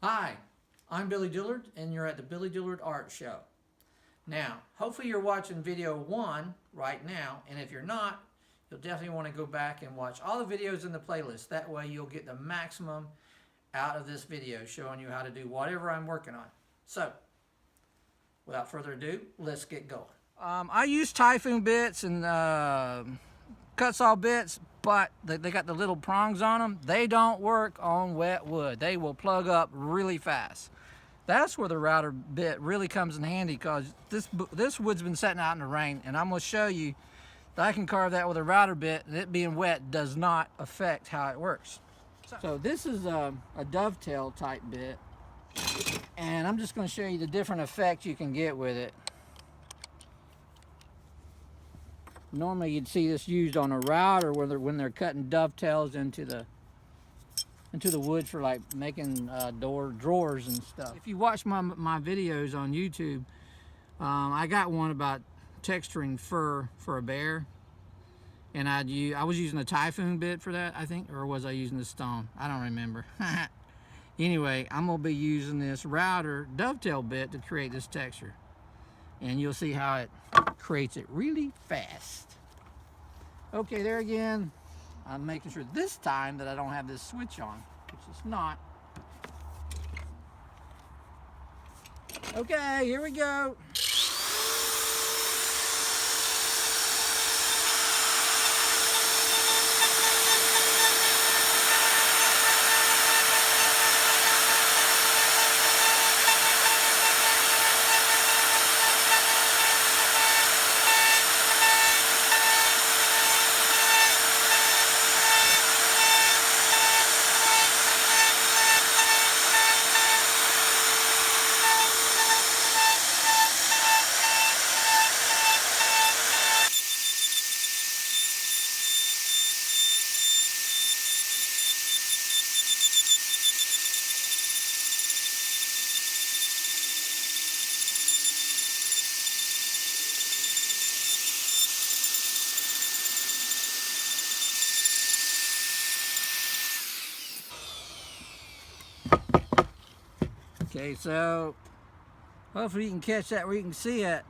Hi, I'm Billy Dillard, and you're at the Billy Dillard Art Show. Now, hopefully you're watching video 1 right now, and if you're not, you'll definitely want to go back and watch all the videos in the playlist. That way you'll get the maximum out of this video, showing you how to do whatever I'm working on. So, without further ado, let's get going. I use Typhoon bits and Kutzall bits, but they got the little prongs on them. They don't work on wet wood. They will plug up really fast. That's where the router bit really comes in handy, because this wood's been sitting out in the rain, and I'm going to show you that I can carve that with a router bit, and it being wet does not affect how it works. So this is a dovetail type bit, and I'm just going to show you the different effects you can get with it. Normally you'd see this used on a router when they're cutting dovetails into the wood for like making drawers and stuff. If you watch my videos on YouTube, I got one about texturing fur for a bear, and I was using a Typhoon bit for that, I think, or was I using the stone? I don't remember. Anyway, I'm gonna be using this router dovetail bit to create this texture, and you'll see how it creates it really fast. Okay, there again, I'm making sure this time that I don't have this switch on, which is not. Okay, here we go. Okay, so hopefully you can catch that where you can see it.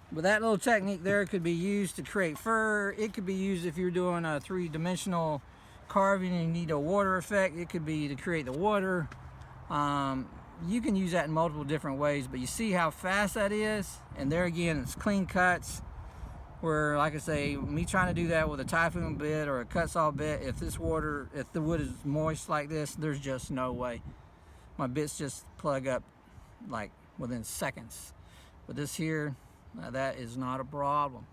But that little technique there could be used to create fur. It could be used if you're doing a three-dimensional carving and you need a water effect. It could be to create the water. You can use that in multiple different ways, but you see how fast that is? And there again, it's clean cuts. Where, like I say, me trying to do that with a Typhoon bit or a Kutzall bit, if the wood is moist like this, there's just no way. My bits just plug up like within seconds. But this here, that is not a problem.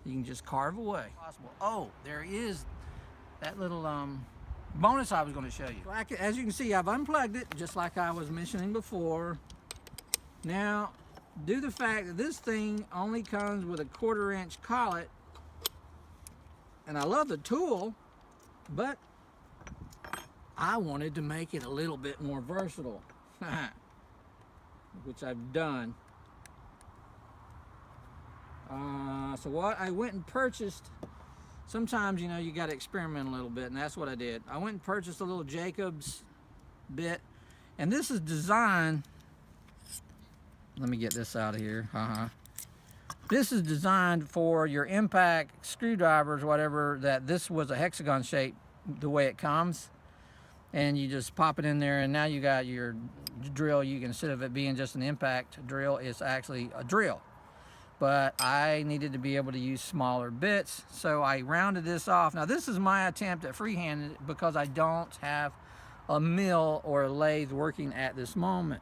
You can just carve away. Oh, there is that little bonus I was going to show you. As you can see, I've unplugged it just like I was mentioning before. Now, due to the fact that this thing only comes with a 1/4 inch collet, and I love the tool, but I wanted to make it a little bit more versatile, which I've done. So what I went and purchased, sometimes, you know, you got to experiment a little bit, and that's what I did. I went and purchased a little Jacobs bit, and this is designed. Let me get this out of here. This is designed for your impact screwdrivers, whatever, that this was a hexagon shape the way it comes. And you just pop it in there, and now you got your drill. You can, instead of it being just an impact drill, it's actually a drill. But I needed to be able to use smaller bits, so I rounded this off. Now this is my attempt at freehanding it because I don't have a mill or a lathe working at this moment.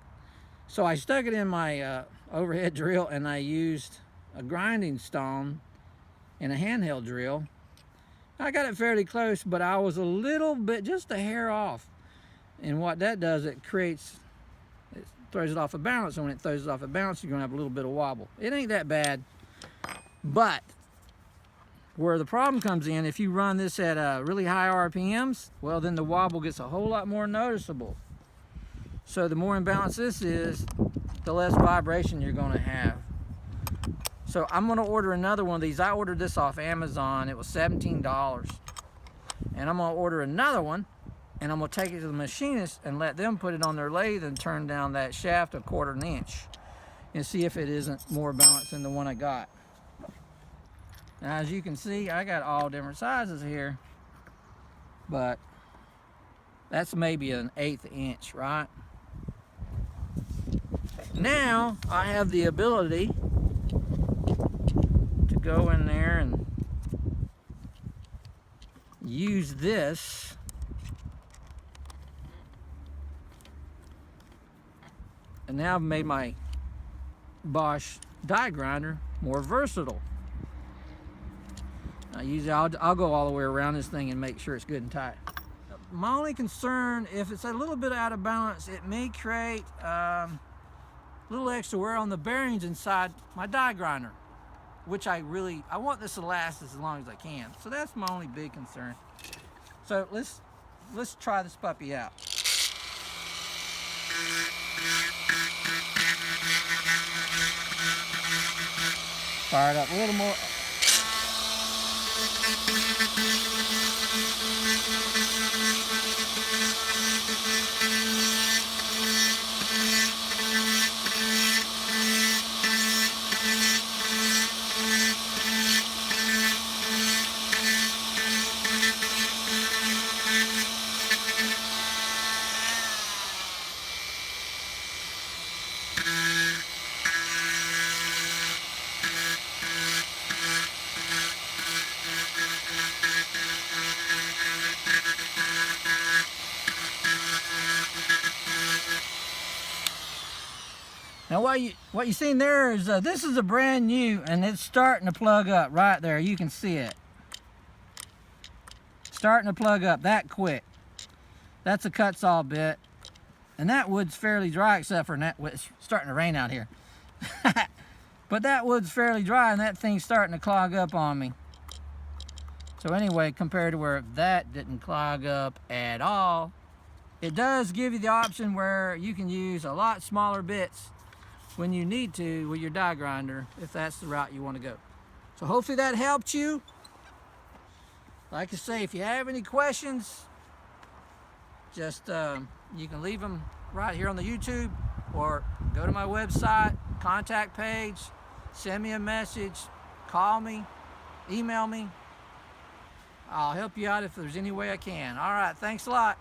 So I stuck it in my overhead drill, and I used a grinding stone and a handheld drill. I got it fairly close, but I was a little bit, just a hair off. And what that does, it throws it off of balance. And when it throws it off of balance, you're gonna have a little bit of wobble. It ain't that bad, but where the problem comes in, if you run this at really high RPMs, well, then the wobble gets a whole lot more noticeable. So the more imbalanced this is, the less vibration you're going to have. So I'm going to order another one of these. I ordered this off Amazon. It was $17. And I'm going to order another one and I'm going to take it to the machinist and let them put it on their lathe and turn down that shaft a 1/4 inch and see if it isn't more balanced than the one I got. Now, as you can see, I got all different sizes here, but that's maybe an 1/8 inch, right? Now I have the ability to go in there and use this and now I've made my Bosch die grinder more versatile. Usually I'll go all the way around this thing and make sure it's good and tight. My only concern, if it's a little bit out of balance, it may create a little extra wear on the bearings inside my die grinder, which I want this to last as long as I can. So that's my only big concern. So let's try this puppy out. Fire it up a little more. Now what you seen there is this is a brand new, and it's starting to plug up right there. You can see it starting to plug up that quick. That's a Kutzall bit, and that wood's fairly dry except for that. It's starting to rain out here. But that wood's fairly dry, and that thing's starting to clog up on me. So anyway, compared to where that didn't clog up at all, it does give you the option where you can use a lot smaller bits when you need to with your die grinder, if that's the route you want to go. So hopefully that helped you. Like I say, if you have any questions, just you can leave them right here on the YouTube, or go to my website, contact page, send me a message, call me, email me. I'll help you out if there's any way I can. All right, thanks a lot.